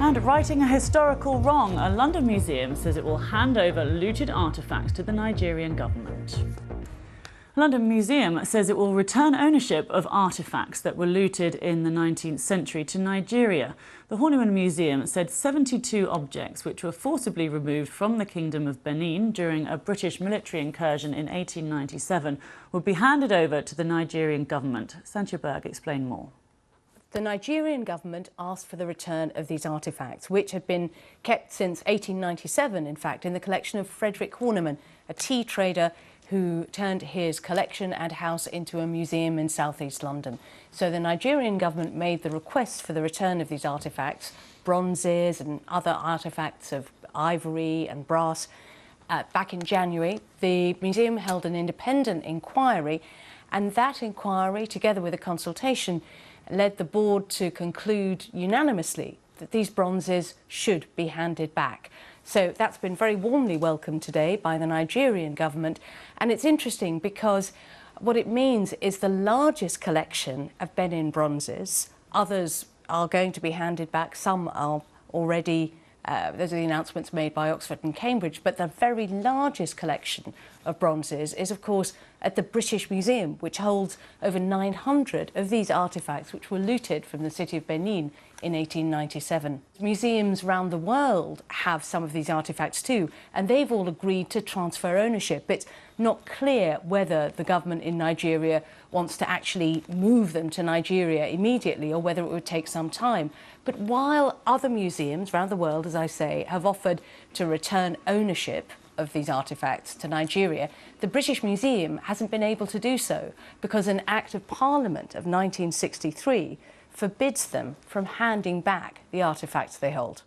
And righting a historical wrong, a London museum says it will hand over looted artefacts to the Nigerian government. A London museum says it will return ownership of artefacts that were looted in the 19th century to Nigeria. The Horniman Museum said 72 objects which were forcibly removed from the Kingdom of Benin during a British military incursion in 1897 would be handed over to the Nigerian government. Santia Berg explained more. The Nigerian government asked for the return of these artefacts, which had been kept since 1897, in fact, in the collection of Frederick Horniman, a tea trader who turned his collection and house into a museum in southeast London. So the Nigerian government made the request for the return of these artefacts, bronzes and other artefacts of ivory and brass. Back in January, the museum held an independent inquiry, and that inquiry, together with a consultation, led the board to conclude unanimously that these bronzes should be handed back. So that's been very warmly welcomed today by the Nigerian government. And it's interesting because what it means is the largest collection of Benin bronzes. Others are going to be handed back. Some are already, those are the announcements made by Oxford and Cambridge. But the very largest collection of bronzes is, of course, at the British Museum, which holds over 900 of these artefacts which were looted from the city of Benin in 1897. Museums around the world have some of these artefacts too, and they've all agreed to transfer ownership. It's not clear whether the government in Nigeria wants to actually move them to Nigeria immediately or whether it would take some time. But while other museums around the world, as I say, have offered to return ownership of these artefacts to Nigeria, the British Museum hasn't been able to do so because an Act of Parliament of 1963 forbids them from handing back the artefacts they hold.